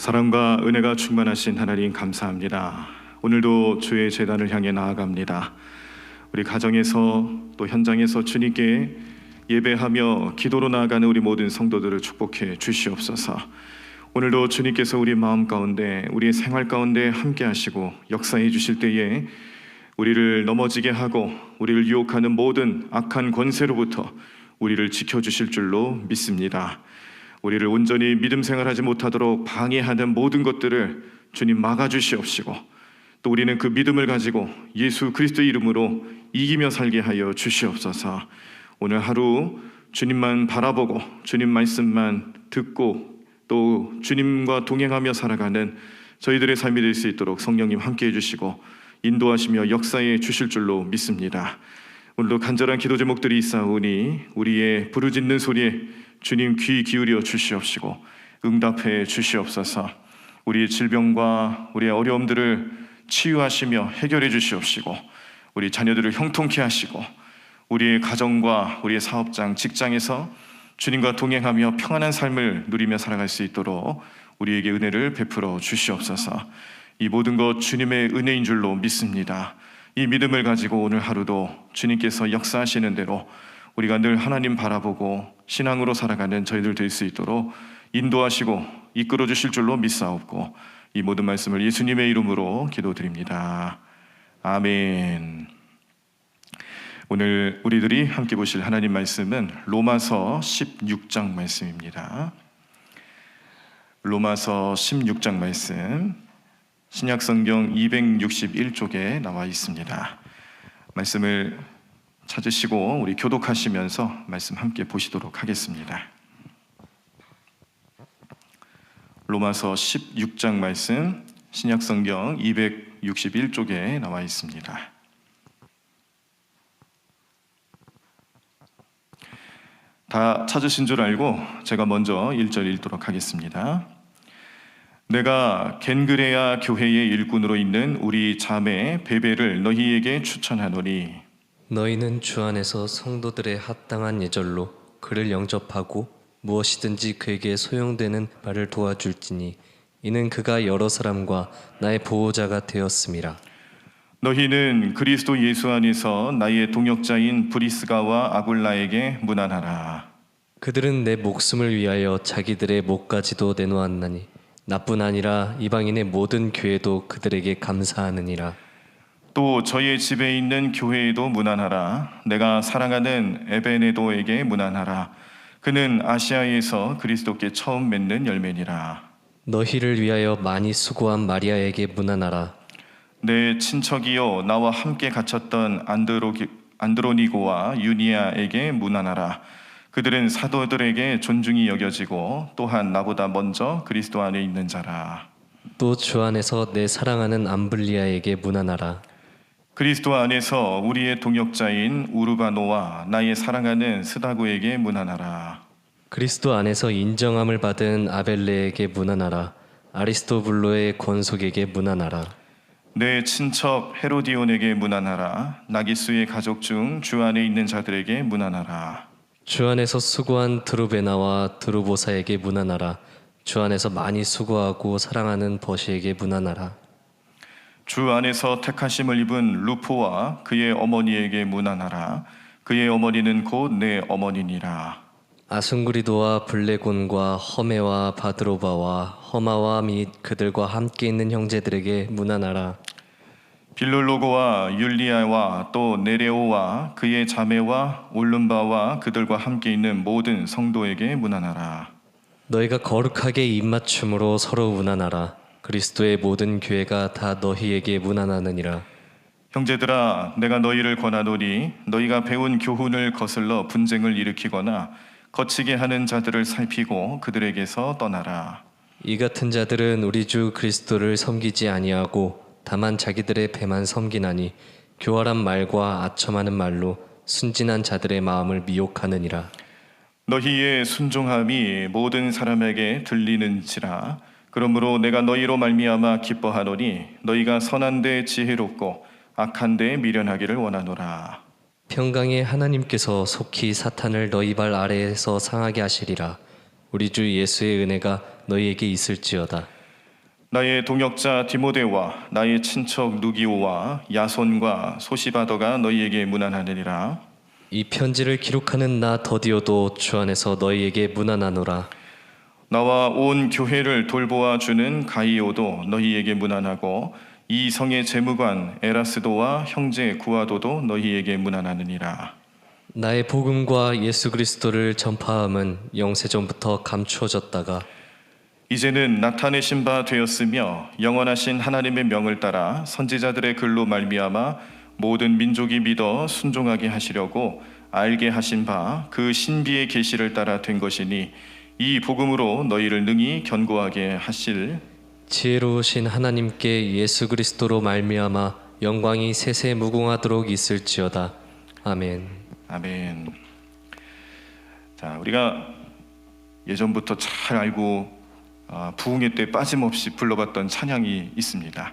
사랑과 은혜가 충만하신 하나님 감사합니다. 오늘도 주의 제단을 향해 나아갑니다. 우리 가정에서 또 현장에서 주님께 예배하며 기도로 나아가는 우리 모든 성도들을 축복해 주시옵소서. 오늘도 주님께서 우리 마음 가운데 우리의 생활 가운데 함께 하시고 역사해 주실 때에 우리를 넘어지게 하고 우리를 유혹하는 모든 악한 권세로부터 우리를 지켜주실 줄로 믿습니다. 우리를 온전히 믿음 생활하지 못하도록 방해하는 모든 것들을 주님 막아주시옵시고 또 우리는 그 믿음을 가지고 예수 그리스도의 이름으로 이기며 살게 하여 주시옵소서. 오늘 하루 주님만 바라보고 주님 말씀만 듣고 또 주님과 동행하며 살아가는 저희들의 삶이 될 수 있도록 성령님 함께 해주시고 인도하시며 역사해 주실 줄로 믿습니다. 오늘도 간절한 기도 제목들이 있사오니 우리의 부르짖는 소리에 주님 귀 기울여 주시옵시고 응답해 주시옵소서. 우리의 질병과 우리의 어려움들을 치유하시며 해결해 주시옵시고 우리 자녀들을 형통케 하시고 우리의 가정과 우리의 사업장, 직장에서 주님과 동행하며 평안한 삶을 누리며 살아갈 수 있도록 우리에게 은혜를 베풀어 주시옵소서. 이 모든 것 주님의 은혜인 줄로 믿습니다. 이 믿음을 가지고 오늘 하루도 주님께서 역사하시는 대로 우리가 늘 하나님 바라보고 신앙으로 살아가는 저희들 될 수 있도록 인도하시고 이끌어 주실 줄로 믿사옵고 이 모든 말씀을 예수님의 이름으로 기도드립니다. 아멘. 오늘 우리들이 함께 보실 하나님 말씀은 로마서 16장 말씀입니다. 로마서 16장 말씀 신약성경 261쪽에 나와 있습니다. 말씀을 찾으시고 우리 교독하시면서 말씀 함께 보시도록 하겠습니다. 로마서 16장 말씀 신약성경 261쪽에 나와 있습니다. 다 찾으신 줄 알고 제가 먼저 1절 읽도록 하겠습니다. 내가 겐그레아 교회의 일꾼으로 있는 우리 자매 베베를 너희에게 추천하노니 너희는 주 안에서 성도들의 합당한 예절로 그를 영접하고 무엇이든지 그에게 소용되는 바를 도와줄지니 이는 그가 여러 사람과 나의 보호자가 되었음이라. 너희는 그리스도 예수 안에서 나의 동역자인 브리스가와 아굴라에게 문안하라. 그들은 내 목숨을 위하여 자기들의 목까지도 내놓았나니 나뿐 아니라 이방인의 모든 교회도 그들에게 감사하느니라. 또 저희 집에 있는 교회에도 문안하라. 내가 사랑하는 에베네도에게 문안하라. 그는 아시아에서 그리스도께 처음 맺는 열매니라. 너희를 위하여 많이 수고한 마리아에게 문안하라. 내 친척이요 나와 함께 갇혔던 안드로니고와 유니아에게 문안하라. 그들은 사도들에게 존중이 여겨지고 또한 나보다 먼저 그리스도 안에 있는 자라. 또 주 안에서 내 사랑하는 암블리아에게 문안하라. 그리스도 안에서 우리의 동역자인 우르바노와 나의 사랑하는 스다구에게 문안하라. 그리스도 안에서 인정함을 받은 아벨레에게 문안하라. 아리스토블로의 권속에게 문안하라. 내 친척 헤로디온에게 문안하라. 나기수의 가족 중 주 안에 있는 자들에게 문안하라. 주 안에서 수고한 드루베나와 드루보사에게 문안하라. 주 안에서 많이 수고하고 사랑하는 버시에게 문안하라. 주 안에서 택하심을 입은 루포와 그의 어머니에게 문안하라. 그의 어머니는 곧 내 어머니니라. 아순그리도와 블레곤과 허메와 바드로바와 허마와 및 그들과 함께 있는 형제들에게 문안하라. 빌롤로고와 율리아와 또 네레오와 그의 자매와 올름바와 그들과 함께 있는 모든 성도에게 문안하라. 너희가 거룩하게 입맞춤으로 서로 문안하라. 그리스도의 모든 교회가 다 너희에게 문안하느니라. 형제들아, 내가 너희를 권하노니 너희가 배운 교훈을 거슬러 분쟁을 일으키거나 거치게 하는 자들을 살피고 그들에게서 떠나라. 이 같은 자들은 우리 주 그리스도를 섬기지 아니하고 다만 자기들의 배만 섬기나니 교활한 말과 아첨하는 말로 순진한 자들의 마음을 미혹하느니라. 너희의 순종함이 모든 사람에게 들리는지라. 그러므로 내가 너희로 말미암아 기뻐하노니 너희가 선한데 지혜롭고 악한데 미련하기를 원하노라. 평강의 하나님께서 속히 사탄을 너희 발 아래에서 상하게 하시리라. 우리 주 예수의 은혜가 너희에게 있을지어다. 나의 동역자 디모데와 나의 친척 누기오와 야손과 소시바더가 너희에게 문안하느니라. 이 편지를 기록하는 나 더디오도 주 안에서 너희에게 문안하노라. 나와 온 교회를 돌보아 주는 가이오도 너희에게 문안하고 이 성의 재무관 에라스도와 형제 구아도도 너희에게 문안하느니라. 나의 복음과 예수 그리스도를 전파함은 영세전부터 감추어졌다가 이제는 나타내신 바 되었으며 영원하신 하나님의 명을 따라 선지자들의 글로 말미암아 모든 민족이 믿어 순종하게 하시려고 알게 하신 바 그 신비의 계시를 따라 된 것이니 이 복음으로 너희를 능히 견고하게 하실 지혜로우신 하나님께 예수 그리스도로 말미암아 영광이 세세 무궁하도록 있을지어다. 아멘. 아멘. 자, 우리가 예전부터 잘 알고 부흥회 때 빠짐없이 불러봤던 찬양이 있습니다.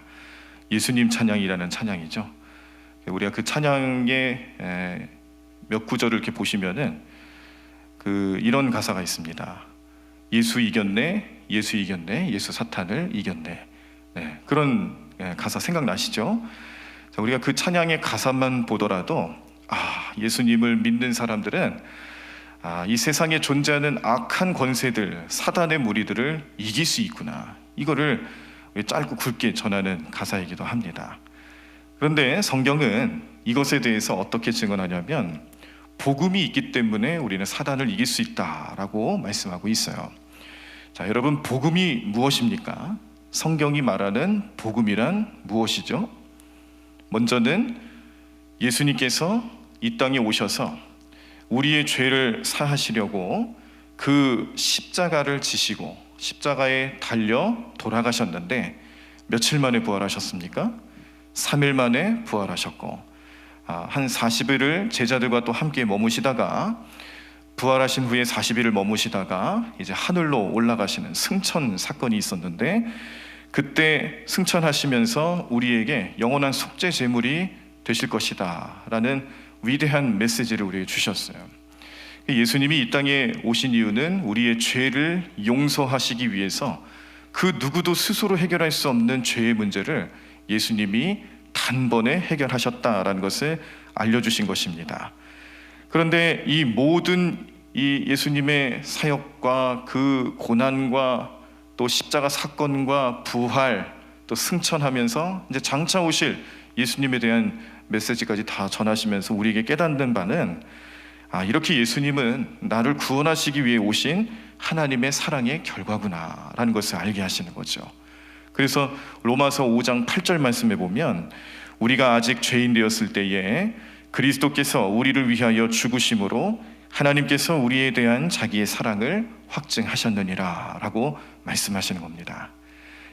예수님 찬양이라는 찬양이죠. 우리가 그 찬양의 몇 구절을 이렇게 보시면은 이런 가사가 있습니다. 예수 이겼네, 예수 이겼네, 예수 사탄을 이겼네. 네, 그런 가사 생각나시죠? 자, 우리가 그 찬양의 가사만 보더라도 예수님을 믿는 사람들은 이 세상에 존재하는 악한 권세들, 사단의 무리들을 이길 수 있구나. 이거를 짧고 굵게 전하는 가사이기도 합니다. 그런데 성경은 이것에 대해서 어떻게 증언하냐면 복음이 있기 때문에 우리는 사단을 이길 수 있다라고 말씀하고 있어요. 자, 여러분, 복음이 무엇입니까? 성경이 말하는 복음이란 무엇이죠? 먼저는 예수님께서 이 땅에 오셔서 우리의 죄를 사하시려고 그 십자가를 지시고 십자가에 달려 돌아가셨는데 며칠 만에 부활하셨습니까? 3일 만에 부활하셨고 한 40일을 제자들과 또 함께 머무시다가 부활하신 후에 40일을 머무시다가 이제 하늘로 올라가시는 승천 사건이 있었는데 그때 승천하시면서 우리에게 영원한 속죄 제물이 되실 것이다 라는 위대한 메시지를 우리에게 주셨어요. 예수님이 이 땅에 오신 이유는 우리의 죄를 용서하시기 위해서 그 누구도 스스로 해결할 수 없는 죄의 문제를 예수님이 단번에 해결하셨다라는 것을 알려주신 것입니다. 그런데 이 모든 이 예수님의 사역과 그 고난과 또 십자가 사건과 부활 또 승천하면서 이제 장차 오실 예수님에 대한 메시지까지 다 전하시면서 우리에게 깨닫는 바는 이렇게 예수님은 나를 구원하시기 위해 오신 하나님의 사랑의 결과구나라는 것을 알게 하시는 거죠. 그래서 로마서 5장 8절 말씀에 보면 우리가 아직 죄인 되었을 때에 그리스도께서 우리를 위하여 죽으심으로 하나님께서 우리에 대한 자기의 사랑을 확증하셨느니라 라고 말씀하시는 겁니다.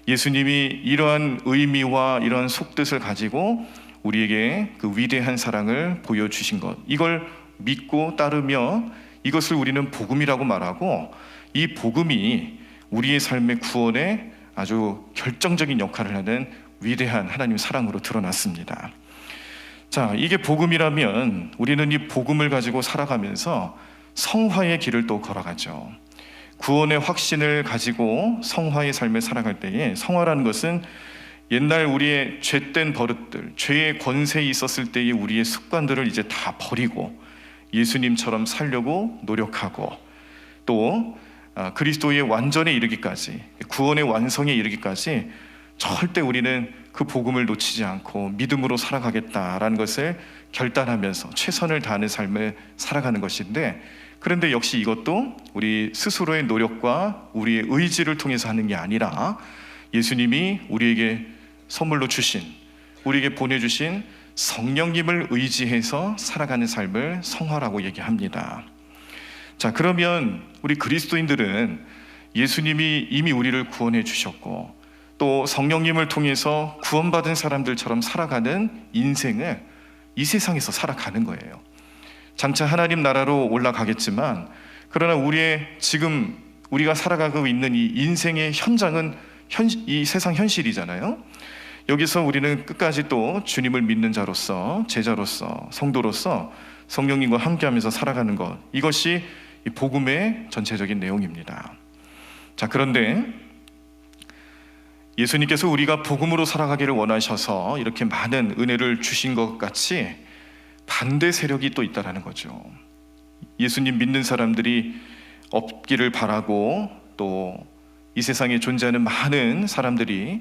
예수님이 이러한 의미와 이러한 속뜻을 가지고 우리에게 그 위대한 사랑을 보여주신 것, 이걸 믿고 따르며 이것을 우리는 복음이라고 말하고 이 복음이 우리의 삶의 구원에 아주 결정적인 역할을 하는 위대한 하나님의 사랑으로 드러났습니다. 자, 이게 복음이라면 우리는 이 복음을 가지고 살아가면서 성화의 길을 또 걸어가죠. 구원의 확신을 가지고 성화의 삶을 살아갈 때에 성화라는 것은 옛날 우리의 죄된 버릇들, 죄의 권세에 있었을 때의 우리의 습관들을 이제 다 버리고 예수님처럼 살려고 노력하고 또 그리스도의 완전에 이르기까지, 구원의 완성에 이르기까지 절대 우리는 그 복음을 놓치지 않고 믿음으로 살아가겠다라는 것을 결단하면서 최선을 다하는 삶을 살아가는 것인데, 그런데 역시 이것도 우리 스스로의 노력과 우리의 의지를 통해서 하는 게 아니라 예수님이 우리에게 선물로 주신, 우리에게 보내주신 성령님을 의지해서 살아가는 삶을 성화라고 얘기합니다. 자, 그러면 우리 그리스도인들은 예수님이 이미 우리를 구원해 주셨고 또 성령님을 통해서 구원받은 사람들처럼 살아가는 인생을 이 세상에서 살아가는 거예요. 장차 하나님 나라로 올라가겠지만 그러나 우리의 지금 우리가 살아가고 있는 이 인생의 현장은 이 세상 현실이잖아요. 여기서 우리는 끝까지 또 주님을 믿는 자로서, 제자로서, 성도로서 성령님과 함께하면서 살아가는 것, 이것이 이 복음의 전체적인 내용입니다. 자, 그런데 예수님께서 우리가 복음으로 살아가기를 원하셔서 이렇게 많은 은혜를 주신 것 같이 반대 세력이 또 있다라는 거죠. 예수님 믿는 사람들이 없기를 바라고 또 이 세상에 존재하는 많은 사람들이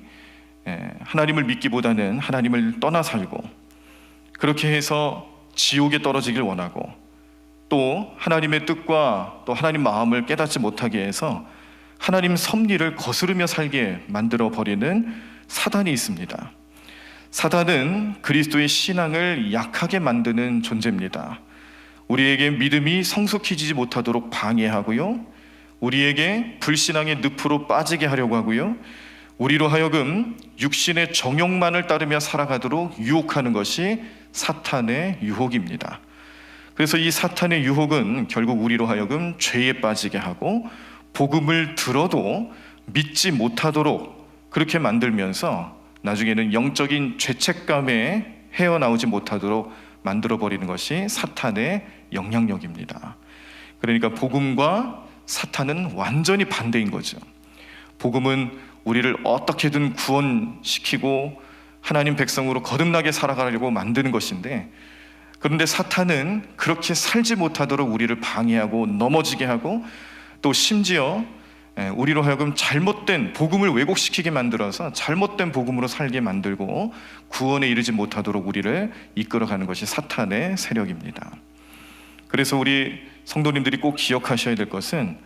하나님을 믿기보다는 하나님을 떠나 살고 그렇게 해서 지옥에 떨어지길 원하고 또 하나님의 뜻과 또 하나님 마음을 깨닫지 못하게 해서 하나님 섭리를 거스르며 살게 만들어 버리는 사단이 있습니다. 사단은 그리스도의 신앙을 약하게 만드는 존재입니다. 우리에게 믿음이 성숙해지지 못하도록 방해하고요, 우리에게 불신앙의 늪으로 빠지게 하려고 하고요, 우리로 하여금 육신의 정욕만을 따르며 살아가도록 유혹하는 것이 사탄의 유혹입니다. 그래서 이 사탄의 유혹은 결국 우리로 하여금 죄에 빠지게 하고 복음을 들어도 믿지 못하도록 그렇게 만들면서 나중에는 영적인 죄책감에 헤어나오지 못하도록 만들어버리는 것이 사탄의 영향력입니다. 그러니까 복음과 사탄은 완전히 반대인 거죠. 복음은 우리를 어떻게든 구원시키고 하나님 백성으로 거듭나게 살아가려고 만드는 것인데, 그런데 사탄은 그렇게 살지 못하도록 우리를 방해하고 넘어지게 하고 또 심지어 우리로 하여금 잘못된 복음을 왜곡시키게 만들어서 잘못된 복음으로 살게 만들고 구원에 이르지 못하도록 우리를 이끌어가는 것이 사탄의 세력입니다. 그래서 우리 성도님들이 꼭 기억하셔야 될 것은,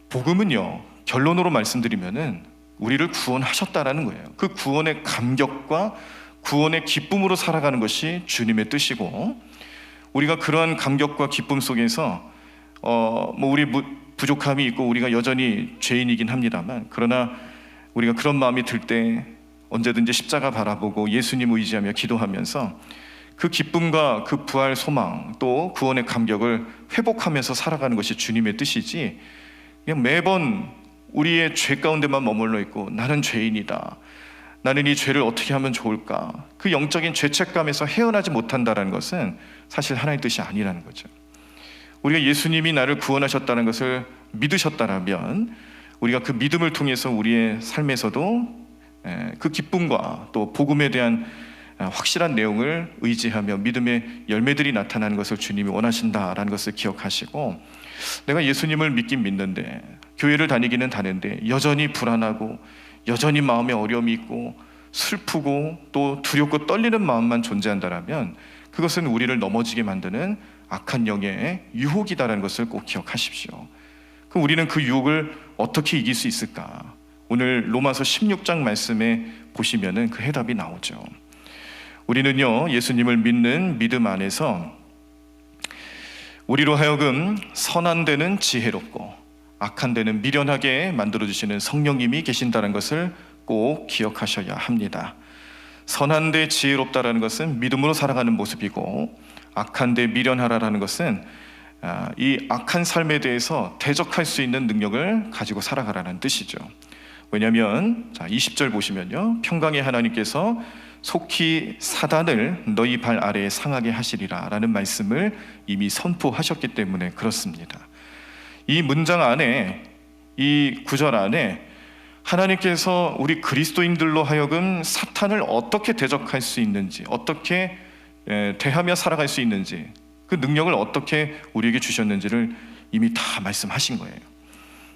복음은요, 결론으로 말씀드리면은 우리를 구원하셨다라는 거예요. 그 구원의 감격과 구원의 기쁨으로 살아가는 것이 주님의 뜻이고, 우리가 그러한 감격과 기쁨 속에서 우리 부족함이 있고 우리가 여전히 죄인이긴 합니다만, 그러나 우리가 그런 마음이 들 때 언제든지 십자가 바라보고 예수님 의지하며 기도하면서 그 기쁨과 그 부활 소망 또 구원의 감격을 회복하면서 살아가는 것이 주님의 뜻이지, 그냥 매번 우리의 죄 가운데만 머물러 있고 나는 죄인이다, 나는 이 죄를 어떻게 하면 좋을까, 그 영적인 죄책감에서 헤어나지 못한다는 것은 사실 하나님의 뜻이 아니라는 거죠. 우리가 예수님이 나를 구원하셨다는 것을 믿으셨다면 우리가 그 믿음을 통해서 우리의 삶에서도 그 기쁨과 또 복음에 대한 확실한 내용을 의지하며 믿음의 열매들이 나타나는 것을 주님이 원하신다라는 것을 기억하시고, 내가 예수님을 믿긴 믿는데 교회를 다니기는 다는데 여전히 불안하고 여전히 마음에 어려움이 있고 슬프고 또 두렵고 떨리는 마음만 존재한다면 그것은 우리를 넘어지게 만드는 악한 영의 유혹이다라는 것을 꼭 기억하십시오. 그럼 우리는 그 유혹을 어떻게 이길 수 있을까? 오늘 로마서 16장 말씀에 보시면은 그 해답이 나오죠. 우리는요, 예수님을 믿는 믿음 안에서 우리로 하여금 선한 데는 지혜롭고 악한 데는 미련하게 만들어주시는 성령님이 계신다는 것을 꼭 기억하셔야 합니다. 선한 데 지혜롭다라는 것은 믿음으로 살아가는 모습이고, 악한 데 미련하라라는 것은 이 악한 삶에 대해서 대적할 수 있는 능력을 가지고 살아가라는 뜻이죠. 왜냐하면 20절 보시면요, 평강의 하나님께서 속히 사단을 너희 발 아래에 상하게 하시리라 라는 말씀을 이미 선포하셨기 때문에 그렇습니다. 이 문장 안에, 이 구절 안에 하나님께서 우리 그리스도인들로 하여금 사탄을 어떻게 대적할 수 있는지, 어떻게 대하며 살아갈 수 있는지, 그 능력을 어떻게 우리에게 주셨는지를 이미 다 말씀하신 거예요.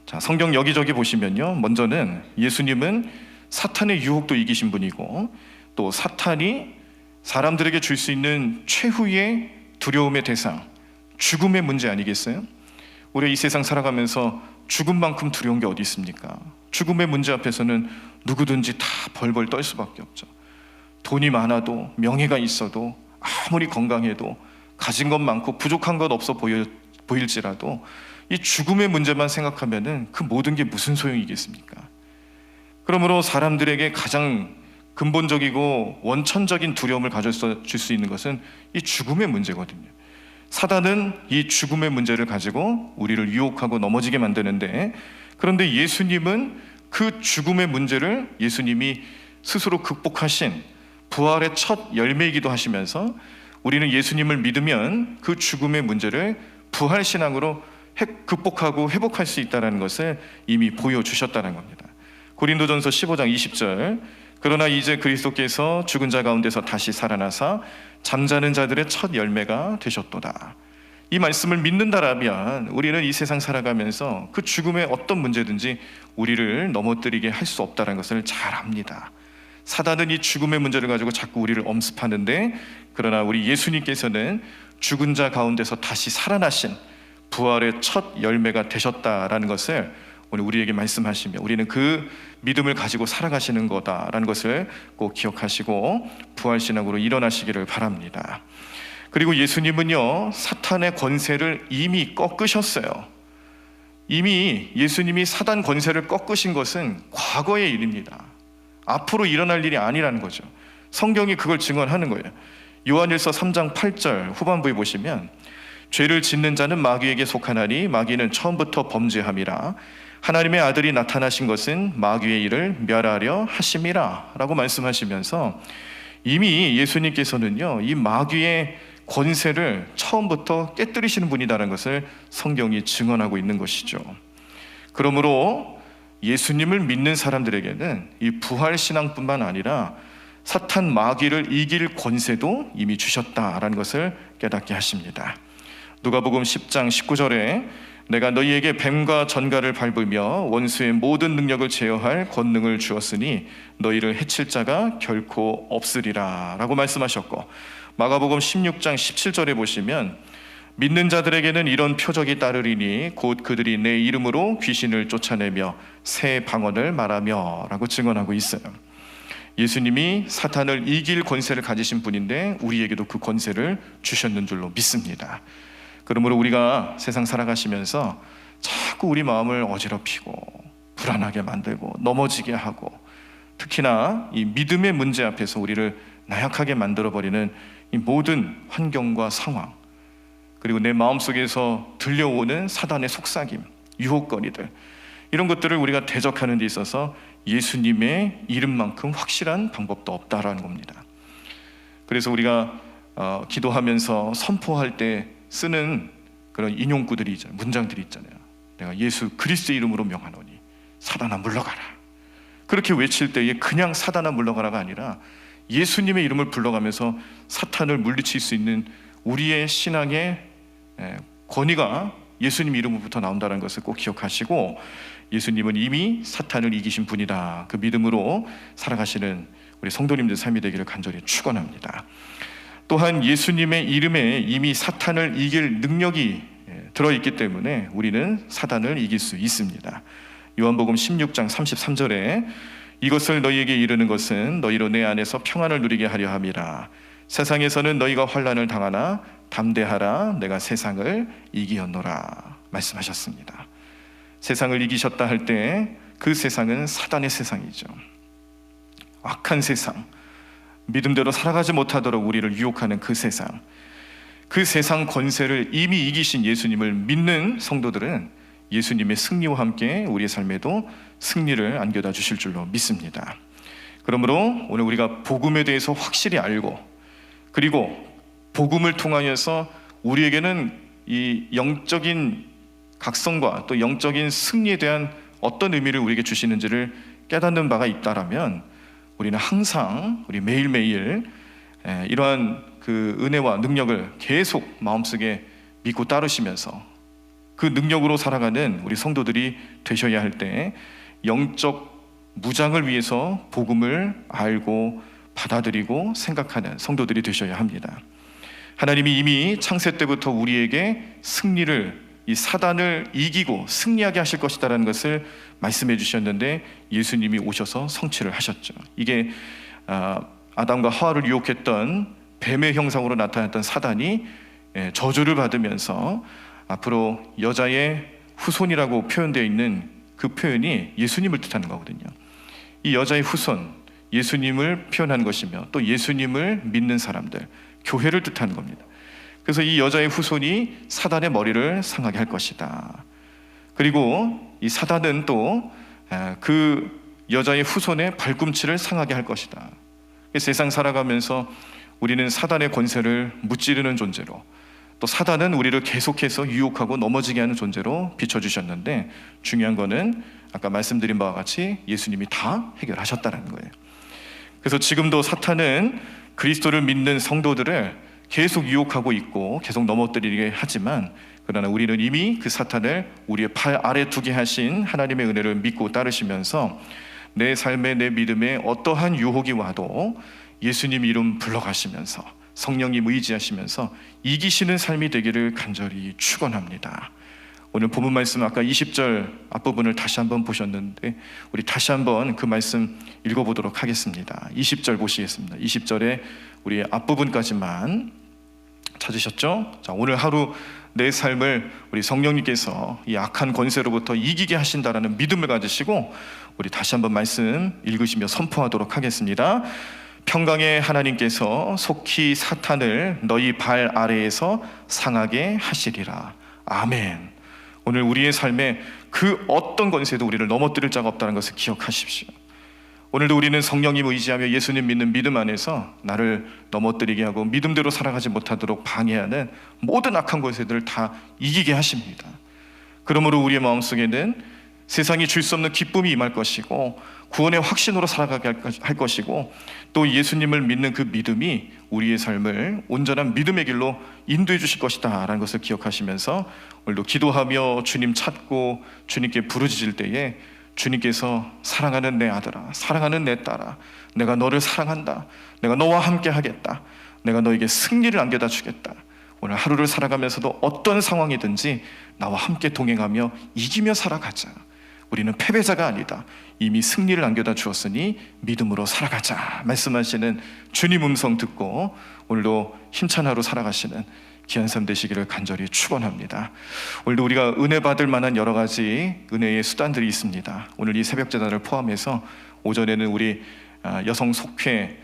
자, 성경 여기저기 보시면요, 먼저는 예수님은 사탄의 유혹도 이기신 분이고, 또 사탄이 사람들에게 줄 수 있는 최후의 두려움의 대상, 죽음의 문제 아니겠어요? 우리 이 세상 살아가면서 죽음만큼 두려운 게 어디 있습니까? 죽음의 문제 앞에서는 누구든지 다 벌벌 떨 수밖에 없죠. 돈이 많아도, 명예가 있어도, 아무리 건강해도, 가진 것 많고 부족한 것 없어 보일지라도 이 죽음의 문제만 생각하면은 그 모든 게 무슨 소용이겠습니까? 그러므로 사람들에게 가장 근본적이고 원천적인 두려움을 가져줄 수 있는 것은 이 죽음의 문제거든요. 사단은 이 죽음의 문제를 가지고 우리를 유혹하고 넘어지게 만드는데, 그런데 예수님은 그 죽음의 문제를 예수님이 스스로 극복하신 부활의 첫 열매이기도 하시면서, 우리는 예수님을 믿으면 그 죽음의 문제를 부활신앙으로 극복하고 회복할 수 있다는 것을 이미 보여주셨다는 겁니다. 고린도전서 15장 20절, 그러나 이제 그리스도께서 죽은 자 가운데서 다시 살아나사 잠자는 자들의 첫 열매가 되셨도다. 이 말씀을 믿는다라면 우리는 이 세상 살아가면서 그 죽음의 어떤 문제든지 우리를 넘어뜨리게 할 수 없다는 것을 잘 압니다. 사단은 이 죽음의 문제를 가지고 자꾸 우리를 엄습하는데, 그러나 우리 예수님께서는 죽은 자 가운데서 다시 살아나신 부활의 첫 열매가 되셨다라는 것을 오늘 우리에게 말씀하시며, 우리는 그 믿음을 가지고 살아가시는 거다라는 것을 꼭 기억하시고 부활신앙으로 일어나시기를 바랍니다. 그리고 예수님은요, 사탄의 권세를 이미 꺾으셨어요. 이미 예수님이 사단 권세를 꺾으신 것은 과거의 일입니다. 앞으로 일어날 일이 아니라는 거죠. 성경이 그걸 증언하는 거예요. 요한일서 3장 8절 후반부에 보시면, 죄를 짓는 자는 마귀에게 속하나니 마귀는 처음부터 범죄함이라. 하나님의 아들이 나타나신 것은 마귀의 일을 멸하려 하심이라 라고 말씀하시면서, 이미 예수님께서는요, 이 마귀의 권세를 처음부터 깨뜨리시는 분이다라는 것을 성경이 증언하고 있는 것이죠. 그러므로 예수님을 믿는 사람들에게는 이 부활신앙뿐만 아니라 사탄 마귀를 이길 권세도 이미 주셨다라는 것을 깨닫게 하십니다. 누가복음 10장 19절에 내가 너희에게 뱀과 전갈을 밟으며 원수의 모든 능력을 제어할 권능을 주었으니 너희를 해칠 자가 결코 없으리라 라고 말씀하셨고, 마가복음 16장 17절에 보시면 믿는 자들에게는 이런 표적이 따르리니 곧 그들이 내 이름으로 귀신을 쫓아내며 새 방언을 말하며 라고 증언하고 있어요. 예수님이 사탄을 이길 권세를 가지신 분인데 우리에게도 그 권세를 주셨는 줄로 믿습니다. 그러므로 우리가 세상 살아가시면서 자꾸 우리 마음을 어지럽히고 불안하게 만들고 넘어지게 하고, 특히나 이 믿음의 문제 앞에서 우리를 나약하게 만들어버리는 이 모든 환경과 상황, 그리고 내 마음속에서 들려오는 사단의 속삭임, 유혹거리들, 이런 것들을 우리가 대적하는 데 있어서 예수님의 이름만큼 확실한 방법도 없다라는 겁니다. 그래서 우리가 기도하면서 선포할 때 쓰는 그런 인용구들이 있잖아요. 문장들이 있잖아요. 내가 예수 그리스도의 이름으로 명하노니 사단아 물러가라. 그렇게 외칠 때에 그냥 사단아 물러가라가 아니라 예수님의 이름을 불러가면서 사탄을 물리칠 수 있는 우리의 신앙의 권위가 예수님 이름으로부터 나온다는 것을 꼭 기억하시고, 예수님은 이미 사탄을 이기신 분이다, 그 믿음으로 살아가시는 우리 성도님들 삶이 되기를 간절히 축원합니다. 또한 예수님의 이름에 이미 사탄을 이길 능력이 들어있기 때문에 우리는 사단을 이길 수 있습니다. 요한복음 16장 33절에 이것을 너희에게 이르는 것은 너희로 내 안에서 평안을 누리게 하려 함이라. 세상에서는 너희가 환난을 당하나 담대하라, 내가 세상을 이기었노라 말씀하셨습니다. 세상을 이기셨다 할 때 그 세상은 사단의 세상이죠. 악한 세상, 믿음대로 살아가지 못하도록 우리를 유혹하는 그 세상, 그 세상 권세를 이미 이기신 예수님을 믿는 성도들은 예수님의 승리와 함께 우리의 삶에도 승리를 안겨다 주실 줄로 믿습니다. 그러므로 오늘 우리가 복음에 대해서 확실히 알고, 그리고 복음을 통하여서 우리에게는 이 영적인 각성과 또 영적인 승리에 대한 어떤 의미를 우리에게 주시는지를 깨닫는 바가 있다라면, 우리는 항상 우리 매일매일 이러한 그 은혜와 능력을 계속 마음속에 믿고 따르시면서 그 능력으로 살아가는 우리 성도들이 되셔야 할 때, 영적 무장을 위해서 복음을 알고 받아들이고 생각하는 성도들이 되셔야 합니다. 하나님이 이미 창세 때부터 우리에게 승리를, 이 사단을 이기고 승리하게 하실 것이다라는 것을 말씀해 주셨는데, 예수님이 오셔서 성취를 하셨죠. 이게 아담과 하와를 유혹했던 뱀의 형상으로 나타났던 사단이 저주를 받으면서 앞으로 여자의 후손이라고 표현되어 있는 그 표현이 예수님을 뜻하는 거거든요. 이 여자의 후손, 예수님을 표현한 것이며 또 예수님을 믿는 사람들, 교회를 뜻하는 겁니다. 그래서 이 여자의 후손이 사단의 머리를 상하게 할 것이다. 그리고 이 사단은 또 그 여자의 후손의 발꿈치를 상하게 할 것이다. 세상 살아가면서 우리는 사단의 권세를 무찌르는 존재로, 또 사단은 우리를 계속해서 유혹하고 넘어지게 하는 존재로 비춰주셨는데, 중요한 거는 아까 말씀드린 바와 같이 예수님이 다 해결하셨다는 거예요. 그래서 지금도 사탄은 그리스도를 믿는 성도들을 계속 유혹하고 있고 계속 넘어뜨리게 하지만, 그러나 우리는 이미 그 사탄을 우리의 팔 아래 두게 하신 하나님의 은혜를 믿고 따르시면서 내 삶에, 내 믿음에 어떠한 유혹이 와도 예수님 이름 불러가시면서 성령님 의지하시면서 이기시는 삶이 되기를 간절히 축원합니다. 오늘 본문 말씀 아까 20절 앞부분을 다시 한번 보셨는데, 우리 다시 한번 그 말씀 읽어보도록 하겠습니다. 20절 보시겠습니다. 20절에 우리 앞부분까지만 찾으셨죠? 자, 오늘 하루 내 삶을 우리 성령님께서 이 악한 권세로부터 이기게 하신다라는 믿음을 가지시고 우리 다시 한번 말씀 읽으시며 선포하도록 하겠습니다. 평강의 하나님께서 속히 사탄을 너희 발 아래에서 상하게 하시리라. 아멘. 오늘 우리의 삶에 그 어떤 권세도 우리를 넘어뜨릴 자가 없다는 것을 기억하십시오. 오늘도 우리는 성령님 의지하며 예수님 믿는 믿음 안에서 나를 넘어뜨리게 하고 믿음대로 살아가지 못하도록 방해하는 모든 악한 권세들을 다 이기게 하십니다. 그러므로 우리의 마음속에는 세상이 줄 수 없는 기쁨이 임할 것이고 구원의 확신으로 살아가게 할 것이고, 또 예수님을 믿는 그 믿음이 우리의 삶을 온전한 믿음의 길로 인도해 주실 것이다 라는 것을 기억하시면서 오늘도 기도하며 주님 찾고 주님께 부르짖을 때에 주님께서 사랑하는 내 아들아, 사랑하는 내 딸아, 내가 너를 사랑한다, 내가 너와 함께 하겠다, 내가 너에게 승리를 안겨다 주겠다, 오늘 하루를 살아가면서도 어떤 상황이든지 나와 함께 동행하며 이기며 살아가자. 우리는 패배자가 아니다. 이미 승리를 안겨다 주었으니 믿음으로 살아가자 말씀하시는 주님 음성 듣고 오늘도 힘찬 하루 살아가시는 귀한 삶 되시기를 간절히 축원합니다. 오늘도 우리가 은혜 받을 만한 여러 가지 은혜의 수단들이 있습니다. 오늘 이 새벽제단을 포함해서 오전에는 우리 여성 속회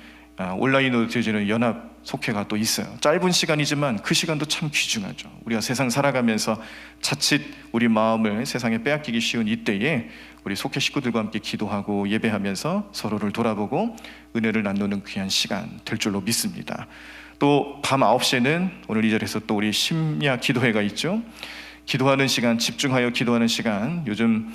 온라인으로 되어지는 연합 속회가 또 있어요. 짧은 시간이지만 그 시간도 참 귀중하죠. 우리가 세상 살아가면서 자칫 우리 마음을 세상에 빼앗기기 쉬운 이때에 우리 속회 식구들과 함께 기도하고 예배하면서 서로를 돌아보고 은혜를 나누는 귀한 시간 될 줄로 믿습니다. 또 밤 9시에는 오늘 이 자리에서 또 우리 심야 기도회가 있죠. 기도하는 시간, 집중하여 기도하는 시간, 요즘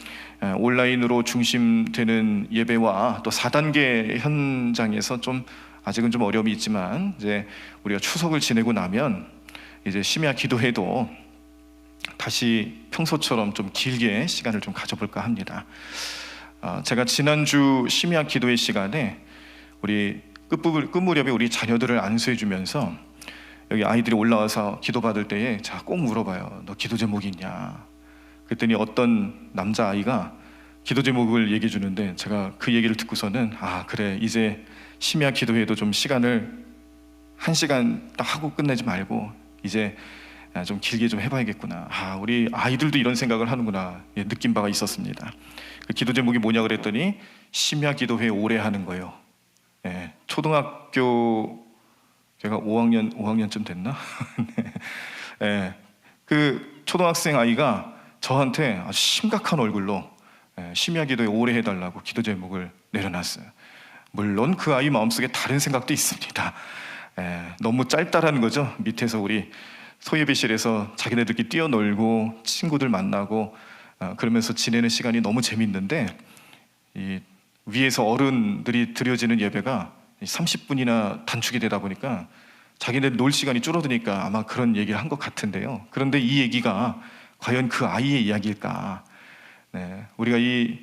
온라인으로 중심되는 예배와 또 4단계 현장에서 좀 아직은 좀 어려움이 있지만 이제 우리가 추석을 지내고 나면 이제 심야 기도회도 다시 평소처럼 좀 길게 시간을 좀 가져볼까 합니다. 제가 지난주 심야 기도회 시간에 우리 끝무렵에 우리 자녀들을 안수해 주면서 여기 아이들이 올라와서 기도받을 때에 자, 꼭 물어봐요. 너 기도 제목이 있냐? 그랬더니 어떤 남자아이가 기도 제목을 얘기해 주는데 제가 그 얘기를 듣고서는 그래, 이제 심야 기도회도 좀 시간을 1시간 딱 하고 끝내지 말고 이제 좀 길게 좀 해봐야겠구나. 우리 아이들도 이런 생각을 하는구나 느낀 바가 있었습니다. 그 기도 제목이 뭐냐 그랬더니 심야 기도회 오래 하는 거예요. 초등학교 제가 5학년쯤 됐나? 그 초등학생 아이가 저한테 아주 심각한 얼굴로 심야 기도회 오래 해달라고 기도 제목을 내려놨어요. 물론 그 아이 마음속에 다른 생각도 있습니다. 너무 짧다라는 거죠. 밑에서 우리 소예배실에서 자기네들끼리 뛰어놀고 친구들 만나고 그러면서 지내는 시간이 너무 재밌는데 이 위에서 어른들이 드려지는 예배가 30분이나 단축이 되다 보니까 자기네 놀 시간이 줄어드니까 아마 그런 얘기를 한 것 같은데요. 그런데 이 얘기가 과연 그 아이의 이야기일까? 우리가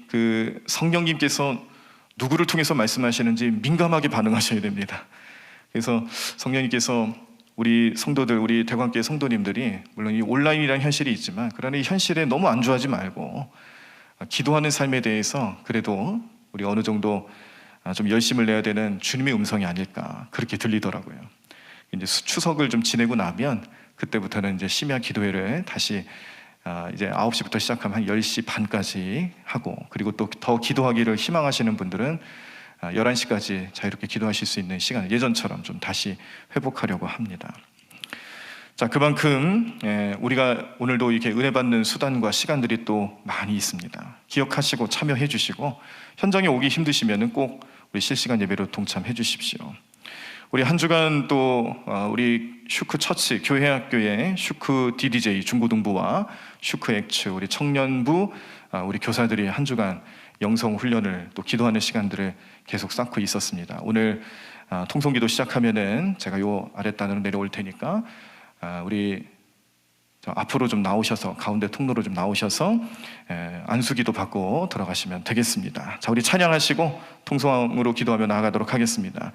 그 성령님께서 누구를 통해서 말씀하시는지 민감하게 반응하셔야 됩니다. 그래서 성령님께서 우리 성도들, 우리 대관교회 성도님들이 물론 이 온라인이라는 현실이 있지만 그러나 이 현실에 너무 안주하지 말고 기도하는 삶에 대해서 그래도 우리 어느 정도 좀 열심을 내야 되는 주님의 음성이 아닐까 그렇게 들리더라고요. 이제 추석을 좀 지내고 나면 그때부터는 이제 심야 기도회를 다시 이제 9시부터 시작하면 한 10시 반까지 하고, 그리고 또 더 기도하기를 희망하시는 분들은 11시까지 자유롭게 기도하실 수 있는 시간을 예전처럼 좀 다시 회복하려고 합니다. 자, 그만큼 우리가 오늘도 이렇게 은혜 받는 수단과 시간들이 또 많이 있습니다. 기억하시고 참여해 주시고 현장에 오기 힘드시면은 꼭 우리 실시간 예배로 동참해 주십시오. 우리 한 주간 또 우리 슈크 처치 교회학교의 슈크 DDJ 중고등부와 슈크 엑츠 우리 청년부 우리 교사들이 한 주간 영성 훈련을 또 기도하는 시간들을 계속 쌓고 있었습니다. 오늘 통성기도 시작하면은 제가 요 아랫단으로 내려올 테니까 우리 앞으로 좀 나오셔서 가운데 통로로 좀 나오셔서 안수기도 받고 들어가시면 되겠습니다. 자, 우리 찬양하시고 통성으로 기도하며 나아가도록 하겠습니다.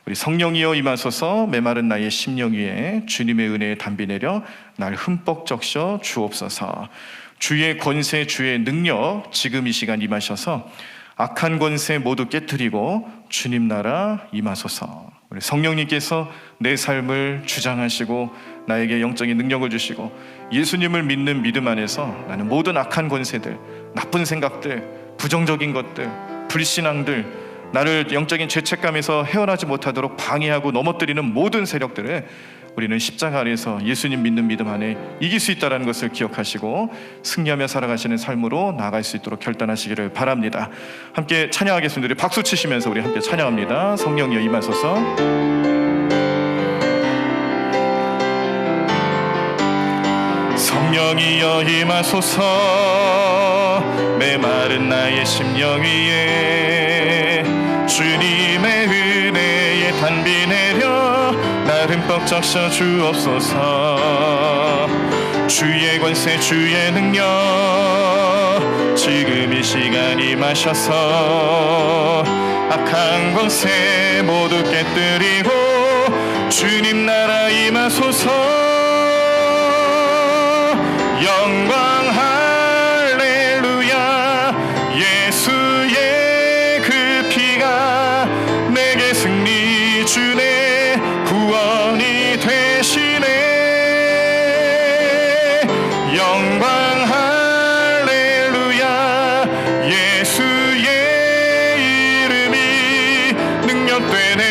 우리 성령이여 임하소서 메마른 나의 심령 위에 주님의 은혜에 담비 내려 날 흠뻑 적셔 주옵소서. 주의 권세 주의 능력 지금 이 시간 임하셔서 악한 권세 모두 깨뜨리고 주님 나라 임하소서. 우리 성령님께서 내 삶을 주장하시고 나에게 영적인 능력을 주시고 예수님을 믿는 믿음 안에서 나는 모든 악한 권세들, 나쁜 생각들, 부정적인 것들, 불신앙들, 나를 영적인 죄책감에서 헤어나지 못하도록 방해하고 넘어뜨리는 모든 세력들을 우리는 십자가 아래에서 예수님 믿는 믿음 안에 이길 수 있다는 것을 기억하시고 승리하며 살아가시는 삶으로 나아갈 수 있도록 결단하시기를 바랍니다. 함께 찬양하겠습니다. 우리 박수 치시면서 우리 함께 찬양합니다. 성령이여 임하소서. 성령이여 임하소서 메마른 나의 심령 위에 주님의 은혜에 단비 내려 날 흠뻑 적셔 주옵소서. 주의 권세 주의 능력 지금 이 시간 임하셔서 악한 권세 모두 깨뜨리고 주님 나라 임하소서. 영광 할렐루야 예수의 그 피가 내게 승리 주네 구원이 되시네. 영광 할렐루야 예수의 이름이 능력되네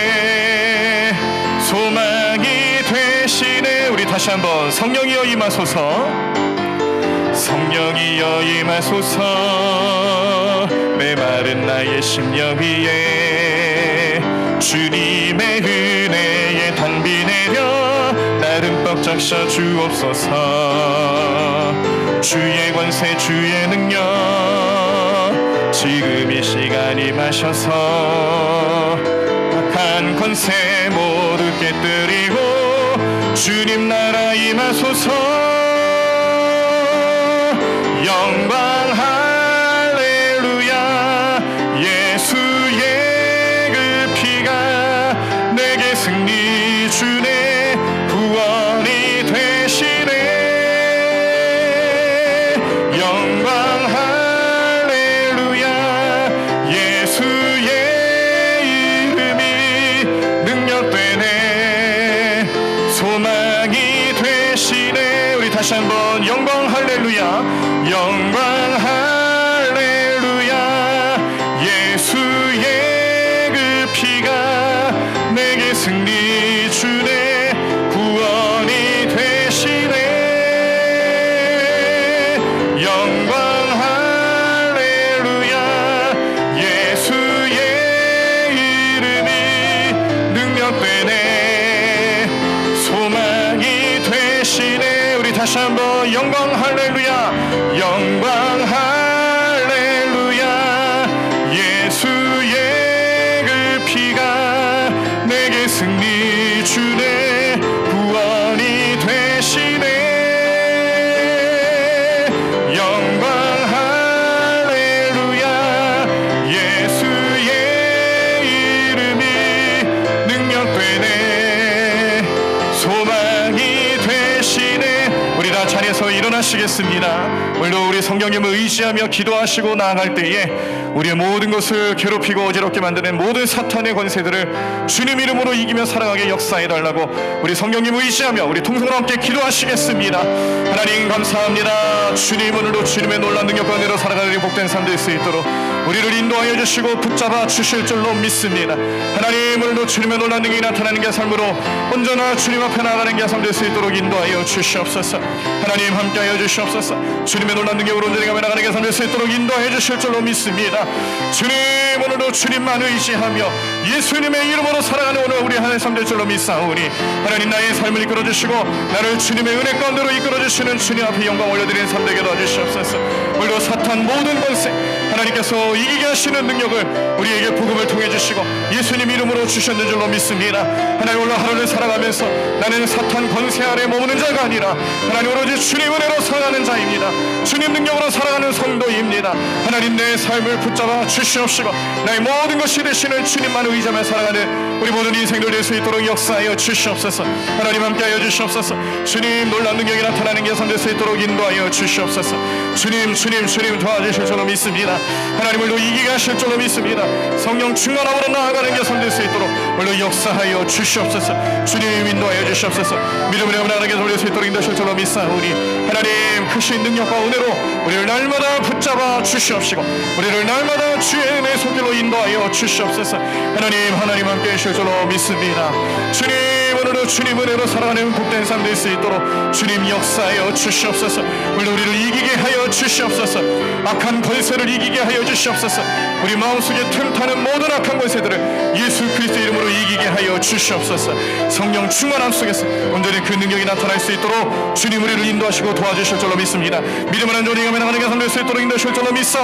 소망이 되시네. 우리 다시 한번 성령이여 임하소서. 성령이여 임하소서 메마른 나의 심령 위에 주님의 은혜에 단비 내려 날 흠뻑 적셔 주옵소서. 주의 권세 주의 능력 지금 이 시간 임하셔서 악한 권세 모두 깨뜨리고 주님 나라 임하소서. 영광 할렐루야 예수의 그 피가 내게 승리 주네 구원이 되시네. 영광 할렐루야 예수의 이름이 능력되네 소망이 되시네. 우리 다시 한번 영광 할렐루야 영광 할렐루야 예수의 그 피가 내게 승리 주네 구원이 되시네. 영광 할렐루야 예수의 이름이 능력되네 소망이 되시네. 우리 다시 한번 영광 할렐루야 영광 할렐루야 예수의 그 피가 내게 승리 주네 구원이 되시네. 영광 할렐루야 예수의 이름이 능력되네 소망이 되시네. 우리 다 자리에서 일어나시겠습니다. 오늘도 우리 성령님을 의지하며 기도하시고 나아갈 때에 우리의 모든 것을 괴롭히고 어지럽게 만드는 모든 사탄의 권세들을 주님 이름으로 이기며 살아가게 역사해달라고 우리 성령님을 의지하며 우리 통성으로 함께 기도하시겠습니다. 하나님 감사합니다. 주님 오늘도 주님의 놀라운 능력과 은혜로 살아가는 복된 삶 될 수 있도록 우리를 인도하여 주시고 붙잡아 주실 줄로 믿습니다. 하나님, 오늘도 주님의 놀라운 능력이 나타나는 게 삶으로 언제나 주님 앞에 나가는 게 삶 될 수 있도록 인도하여 주시옵소서. 하나님, 함께하여 주시옵소서. 주님의 놀라운 능력으로 언제나 나가는 게 삶 될 수 있도록 인도하여 주실 줄로 믿습니다. 주님, 오늘도 주님만 의지하며 예수님의 이름으로 살아가는 오늘 우리 하나님 삶 될 줄로 믿사오니 하나님, 나의 삶을 이끌어 주시고 나를 주님의 은혜 가운데로 이끌어 주시는 주님 앞에 영광 올려드리는 삶 되게 도와주시옵소서. 오늘도 사탄 모든 권세 하나님께서 이기게 하시는 능력을 우리에게 복음을 통해 주시고 예수님 이름으로 주셨는 줄로 믿습니다. 하나님, 오늘 하루를 살아가면서 나는 사탄 권세 아래 머무는 자가 아니라 하나님 오로지 주님 은혜로 살아가는 자입니다. 주님 능력으로 살아가는 성도입니다. 하나님, 내 삶을 붙잡아 주시옵시고 나의 모든 것이 되시는 주님만 의지하며 살아가는 우리 모든 인생들 될 수 있도록 역사하여 주시옵소서. 하나님, 함께하여 주시옵소서. 주님, 놀라운 능력이 나타나는 게 될 수 있도록 인도하여 주시옵소서. 주님 도와주실 줄로 믿습니다. 하나님, 오늘도 이기게 하실 줄로 믿습니다. 성령 충만함으로 나아가는 게 될 수 있도록 오늘도 역사하여 주시옵소서. 주님, 인도하여 주시옵소서. 믿음으로 나아가는 게 될 수 있도록 인도하실 줄로 믿사오니 하나님, 크신 능력과 은혜로 우리를 날마다 붙잡아 주시옵시고 우리를 날마다 주의 은혜의 손길로 인도하여 주시옵소서. 하나님 함께 하실 줄로 믿습니다. 주님, 오늘도 주님 은혜로 살아가는 복된 삶 될 수 있도록 주님 역사하여 주시옵소서. 오늘도 우리를 이기게 하여 주시옵소서. 악한 권세를 이기게 하여 주시옵소서. 우리 마음속에 틈타는 모든 악한 권세들을 예수 그리스도 이름으로 이기게 하여 주시옵소서. 성령 충만함 속에서 온전히 그 능력이 나타날 수 있도록 주님 우리를 인도하시고 도와주실 줄로 믿습니다. 믿음을 안전히 가며 나가는 게 될 수 있도록 인도하실 줄로 믿사